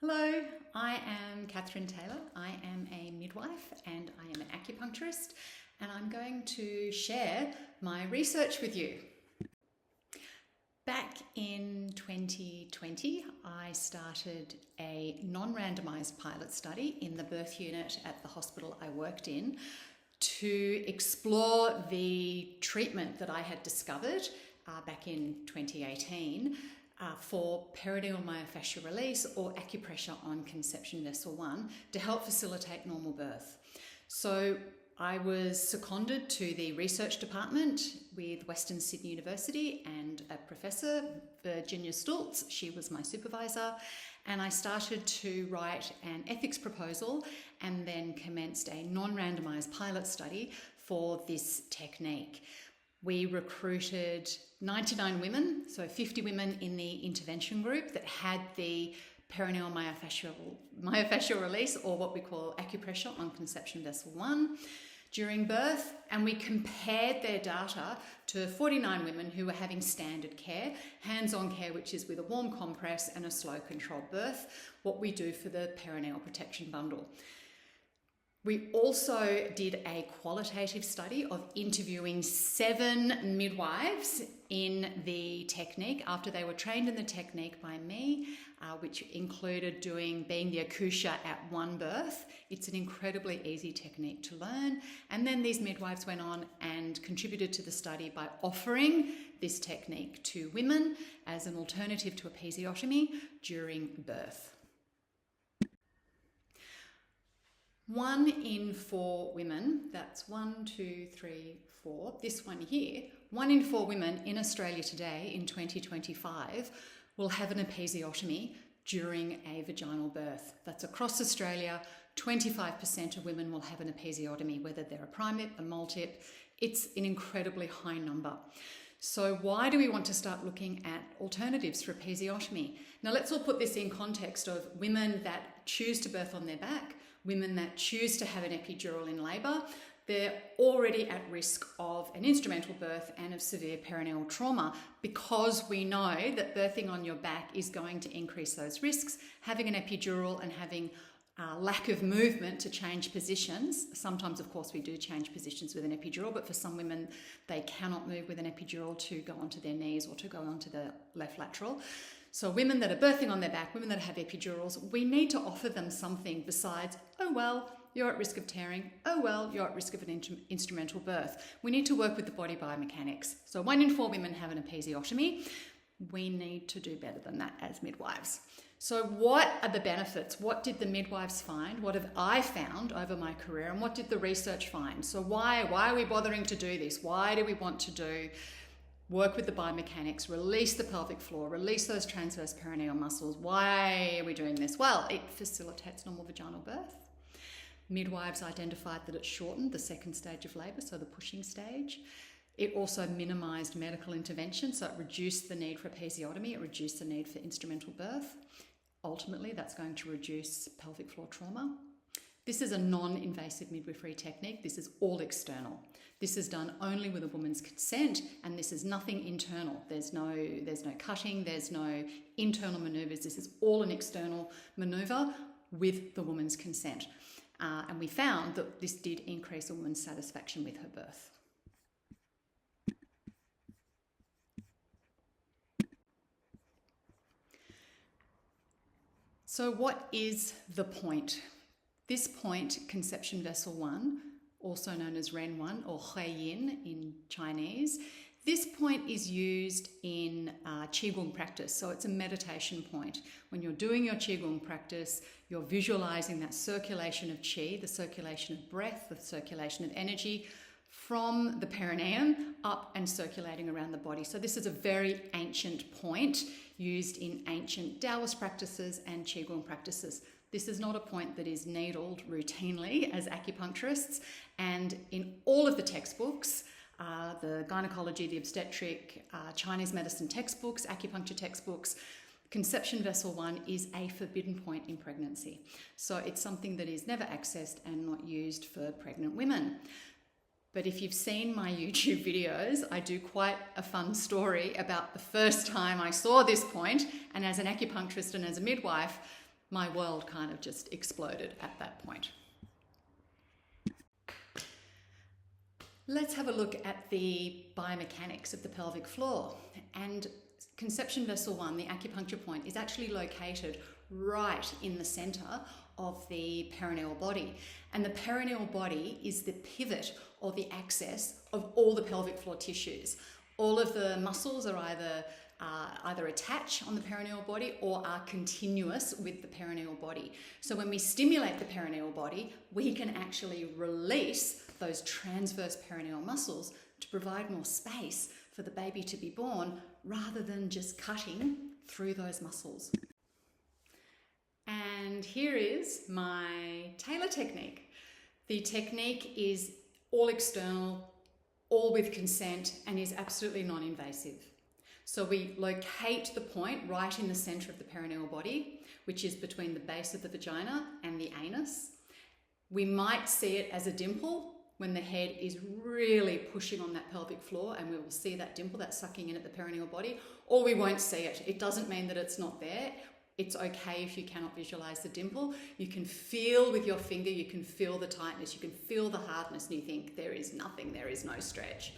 Hello, I am Catherine Taylor. I am a midwife and I am an acupuncturist, and I'm going to share my research with you. Back in 2020, I started a non-randomized pilot study in the birth unit at the hospital I worked in to explore the treatment that I had discovered back in 2018 for peritoneal myofascial release or acupressure on conception vessel 1 to help facilitate normal birth. So I was seconded to the research department with Western Sydney University and a professor, Virginia Stultz. She was my supervisor, and I started to write an ethics proposal and then commenced a non-randomized pilot study for this technique. We recruited 99 women, so 50 women in the intervention group that had the perineal myofascial release, or what we call acupressure on conception vessel 1 during birth, and we compared their data to 49 women who were having standard care, hands-on care, which is with a warm compress and a slow controlled birth, what we do for the perineal protection bundle. We also did a qualitative study of interviewing 7 midwives in the technique after they were trained in the technique by me, which included being the accoucher at one birth. It's an incredibly easy technique to learn. And then these midwives went on and contributed to the study by offering this technique to women as an alternative to episiotomy during birth. 1 in 4 women, that's 1, 2, 3, 4, this one here, 1 in 4 women in Australia today in 2025 will have an episiotomy during a vaginal birth. That's across Australia. 25% of women will have an episiotomy, whether they're a primip, a multip. It's an incredibly high number. So why do we want to start looking at alternatives for episiotomy? Now let's all put this in context of women that choose to birth on their back, women that choose to have an epidural in labour. They're already at risk of an instrumental birth and of severe perineal trauma because we know that birthing on your back is going to increase those risks. Having an epidural and having lack of movement to change positions. Sometimes, of course, we do change positions with an epidural, but for some women, they cannot move with an epidural to go onto their knees or to go onto the left lateral. So women that are birthing on their back, women that have epidurals, we need to offer them something besides, oh, well, you're at risk of tearing. Oh, well, you're at risk of an instrumental birth. We need to work with the body biomechanics. So 1 in 4 women have an episiotomy. We need to do better than that as midwives. So what are the benefits? What did the midwives find? What have I found over my career? And what did the research find? So why are we bothering to do this? Why do we want to work with the biomechanics, release the pelvic floor, release those transverse perineal muscles? Why are we doing this? Well, it facilitates normal vaginal birth. Midwives identified that it shortened the second stage of labour, so the pushing stage. It also minimised medical intervention, so it reduced the need for episiotomy, it reduced the need for instrumental birth. Ultimately, that's going to reduce pelvic floor trauma. This is a non-invasive midwifery technique. This is all external. This is done only with a woman's consent, and this is nothing internal. There's no cutting, there's no internal manoeuvres. This is all an external manoeuvre with the woman's consent. And we found that this did increase a woman's satisfaction with her birth. So what is the point? This point, conception vessel 1, also known as Ren 1 or Hui Yin in Chinese, this point is used in Qigong practice. So it's a meditation point. When you're doing your Qigong practice, you're visualizing that circulation of qi, the circulation of breath, the circulation of energy from the perineum up and circulating around the body. So this is a very ancient point used in ancient Taoist practices and Qigong practices. This is not a point that is needled routinely as acupuncturists, and in all of the textbooks, the gynecology, the obstetric, Chinese medicine textbooks, acupuncture textbooks, conception vessel 1 is a forbidden point in pregnancy. So it's something that is never accessed and not used for pregnant women. But if you've seen my YouTube videos, I do quite a fun story about the first time I saw this point, and as an acupuncturist and as a midwife, My world kind of just exploded at that point. Let's have a look at the biomechanics of the pelvic floor. And conception vessel 1, the acupuncture point, is actually located right in the center of the perineal body. And the perineal body is the pivot or the axis of all the pelvic floor tissues. All of the muscles are either attach on the perineal body or are continuous with the perineal body. So when we stimulate the perineal body, we can actually release those transverse perineal muscles to provide more space for the baby to be born rather than just cutting through those muscles. And here is my Taylor technique. The technique is all external, all with consent, and is absolutely non-invasive. So we locate the point right in the center of the perineal body, which is between the base of the vagina and the anus. We might see it as a dimple when the head is really pushing on that pelvic floor, and we will see that dimple, that sucking in at the perineal body, or we won't see it. It doesn't mean that it's not there. It's okay if you cannot visualize the dimple. You can feel with your finger, you can feel the tightness, you can feel the hardness, and you think there is nothing, there is no stretch.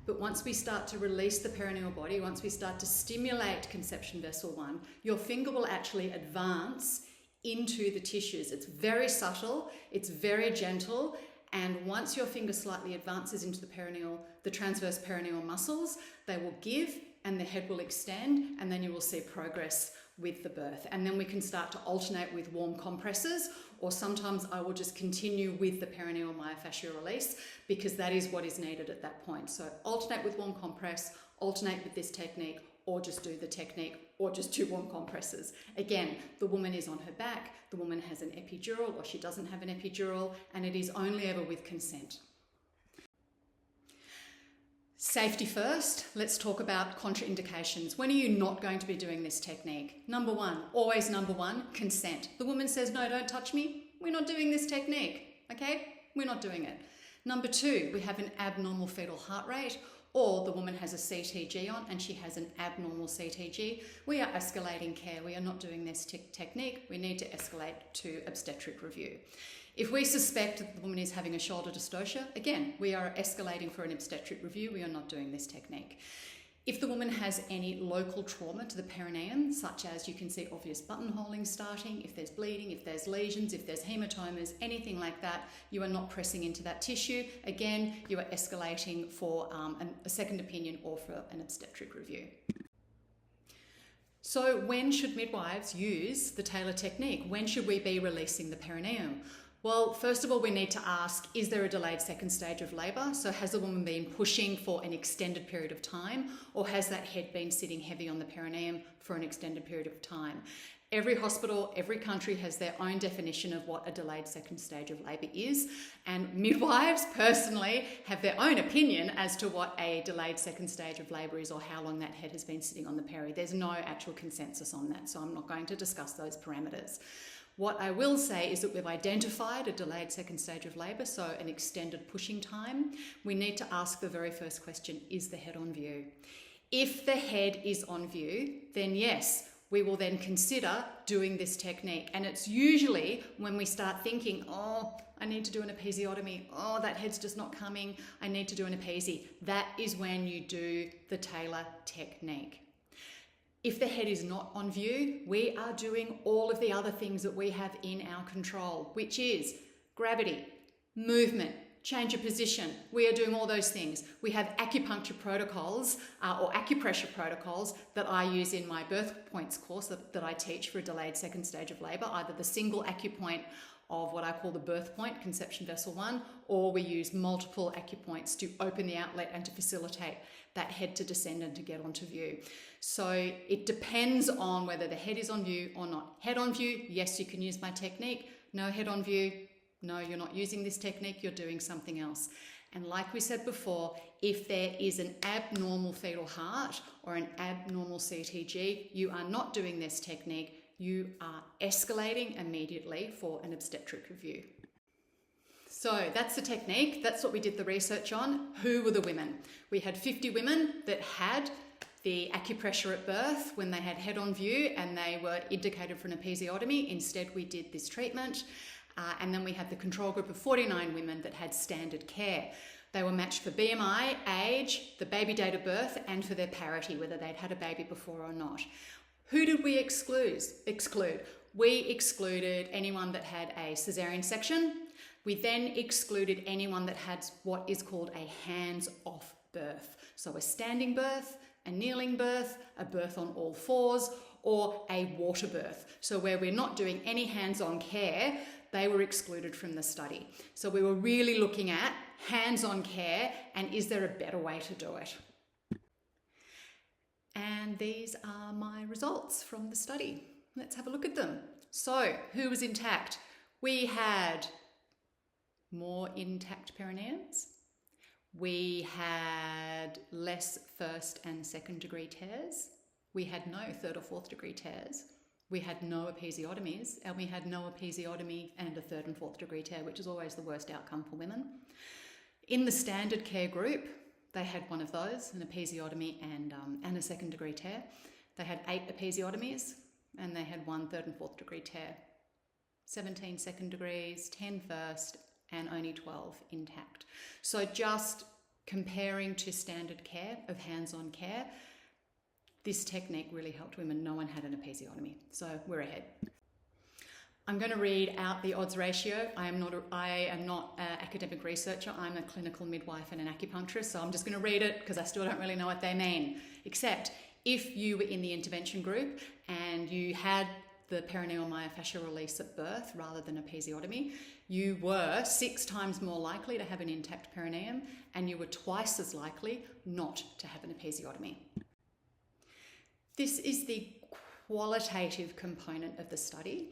But once we start to release the perineal body, once we start to stimulate conception vessel 1, your finger will actually advance into the tissues. It's very subtle, it's very gentle, and once your finger slightly advances into the transverse perineal muscles, they will give and the head will extend, and then you will see progress with the birth. And then we can start to alternate with warm compresses, or sometimes I will just continue with the perineal myofascial release because that is what is needed at that point. So alternate with warm compress, alternate with this technique, or just do the technique, or just do warm compresses. Again, the woman is on her back, the woman has an epidural or she doesn't have an epidural, and it is only ever with consent. Safety first, let's talk about contraindications. When are you not going to be doing this technique? Number one, always number one, consent. The woman says, no, don't touch me. We're not doing this technique, okay? We're not doing it. Number two, we have an abnormal fetal heart rate, or the woman has a CTG on and she has an abnormal CTG. We are escalating care. We are not doing this technique. We need to escalate to obstetric review. If we suspect that the woman is having a shoulder dystocia, again, we are escalating for an obstetric review. We are not doing this technique. If the woman has any local trauma to the perineum, such as you can see obvious buttonholing starting, if there's bleeding, if there's lesions, if there's hematomas, anything like that, you are not pressing into that tissue. Again, you are escalating for a second opinion or for an obstetric review. So when should midwives use the Taylor technique? When should we be releasing the perineum? Well, first of all, we need to ask, is there a delayed second stage of labour? So has the woman been pushing for an extended period of time, or has that head been sitting heavy on the perineum for an extended period of time? Every hospital, every country has their own definition of what a delayed second stage of labour is, and midwives personally have their own opinion as to what a delayed second stage of labour is or how long that head has been sitting on the peri. There's no actual consensus on that, so I'm not going to discuss those parameters. What I will say is that we've identified a delayed second stage of labour, so an extended pushing time. We need to ask the very first question, is the head on view? If the head is on view, then yes, we will then consider doing this technique. And it's usually when we start thinking, oh, I need to do an episiotomy. Oh, that head's just not coming. I need to do an episiotomy. That is when you do the Taylor technique. If the head is not on view, we are doing all of the other things that we have in our control, which is gravity, movement, change of position. We are doing all those things. We have acupuncture protocols or acupressure protocols that I use in my birth points course that I teach for a delayed second stage of labour, either the single acupoint of what I call the birth point, conception vessel 1, or we use multiple acupoints to open the outlet and to facilitate that head to descend and to get onto view. So it depends on whether the head is on view or not. Head on view, yes, you can use my technique. No head on view, no, you're not using this technique, you're doing something else. And like we said before, if there is an abnormal fetal heart or an abnormal CTG, you are not doing this technique. You are escalating immediately for an obstetric review. So that's the technique. That's what we did the research on. Who were the women? We had 50 women that had the acupressure at birth when they had head on view and they were indicated for an episiotomy. Instead, we did this treatment. And then we had the control group of 49 women that had standard care. They were matched for BMI, age, the baby date of birth, and for their parity, whether they'd had a baby before or not. Who did we exclude? We excluded anyone that had a cesarean section. We then excluded anyone that had what is called a hands-off birth. So a standing birth, a kneeling birth, a birth on all fours, or a water birth. So where we're not doing any hands-on care, they were excluded from the study. So we were really looking at hands-on care and is there a better way to do it? And these are my results from the study. Let's have a look at them. So who was intact? We had more intact perineums. We had less first and second degree tears. We had no third or fourth degree tears. We had no episiotomies, and we had no episiotomy and a third and fourth degree tear, which is always the worst outcome for women. In the standard care group, they had one of those, an episiotomy and a second degree tear. They had 8 episiotomies and they had 1 third and fourth degree tear. 17 second degrees, 10 first, and only 12 intact. So just comparing to standard care of hands-on care, this technique really helped women. No one had an episiotomy, so we're ahead. I'm going to read out the odds ratio. I am not an academic researcher. I'm a clinical midwife and an acupuncturist, so I'm just going to read it because I still don't really know what they mean. Except if you were in the intervention group and you had the perineal myofascial release at birth rather than episiotomy, you were 6 times more likely to have an intact perineum and you were twice as likely not to have an episiotomy. This is the qualitative component of the study.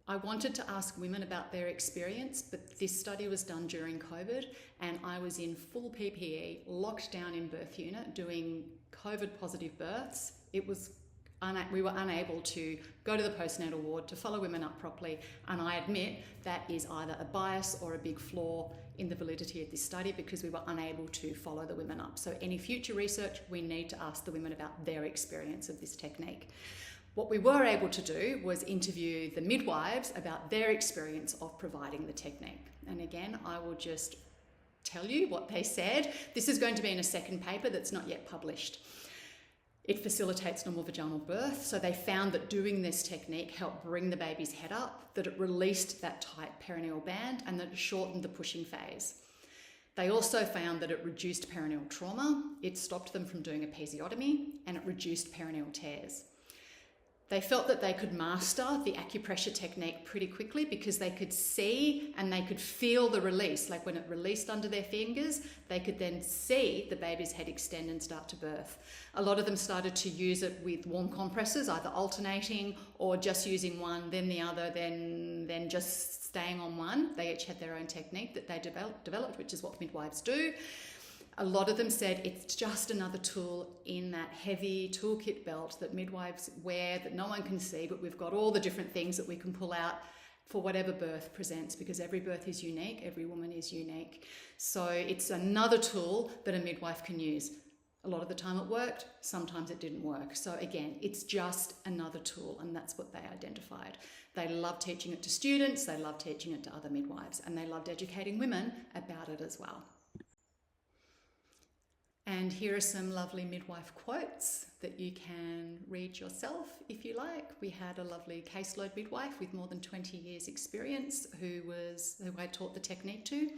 I wanted to ask women about their experience, but this study was done during COVID and I was in full PPE, locked down in birth unit, doing COVID positive births. We were unable to go to the postnatal ward to follow women up properly, and I admit that is either a bias or a big flaw in the validity of this study because we were unable to follow the women up. So any future research, we need to ask the women about their experience of this technique. What we were able to do was interview the midwives about their experience of providing the technique. And again, I will just tell you what they said. This is going to be in a second paper that's not yet published. It facilitates normal vaginal birth. So they found that doing this technique helped bring the baby's head up, that it released that tight perineal band, and that it shortened the pushing phase. They also found that it reduced perineal trauma, it stopped them from doing episiotomy, and it reduced perineal tears. They felt that they could master the acupressure technique pretty quickly because they could see and they could feel the release. Like when it released under their fingers, they could then see the baby's head extend and start to birth. A lot of them started to use it with warm compresses, either alternating or just using one, then the other, then just staying on one. They each had their own technique that they developed, which is what midwives do. A lot of them said it's just another tool in that heavy toolkit belt that midwives wear that no one can see, but we've got all the different things that we can pull out for whatever birth presents, because every birth is unique, every woman is unique. So it's another tool that a midwife can use. A lot of the time it worked, sometimes it didn't work. So again, it's just another tool, and that's what they identified. They loved teaching it to students, they loved teaching it to other midwives, and they loved educating women about it as well. And here are some lovely midwife quotes that you can read yourself if you like. We had a lovely caseload midwife with more than 20 years experience who I taught the technique to.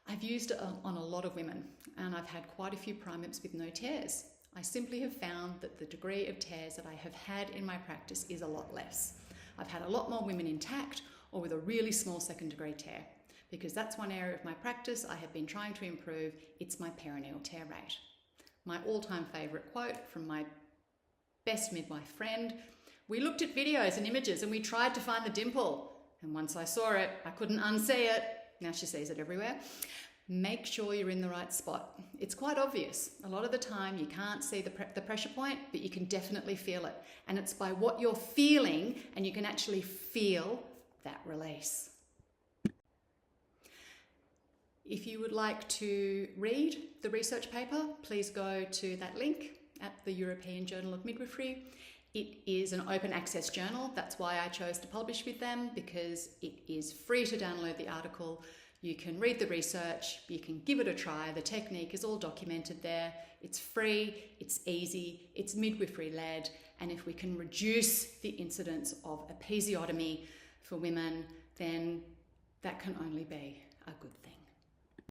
I've used it on a lot of women and I've had quite a few primips with no tears. I simply have found that the degree of tears that I have had in my practice is a lot less. I've had a lot more women intact or with a really small second degree tear, because that's one area of my practice I have been trying to improve. It's my perineal tear rate. My all-time favourite quote from my best midwife friend: we looked at videos and images and we tried to find the dimple, and once I saw it, I couldn't unsee it. Now she sees it everywhere. Make sure you're in the right spot. It's quite obvious. A lot of the time you can't see the pressure point, but you can definitely feel it. And it's by what you're feeling, and you can actually feel that release. If you would like to read the research paper, please go to that link at the European Journal of Midwifery. It is an open access journal. That's why I chose to publish with them, because it is free to download the article. You can read the research, you can give it a try. The technique is all documented there. It's free, it's easy, it's midwifery led. And if we can reduce the incidence of episiotomy for women, then that can only be a good thing.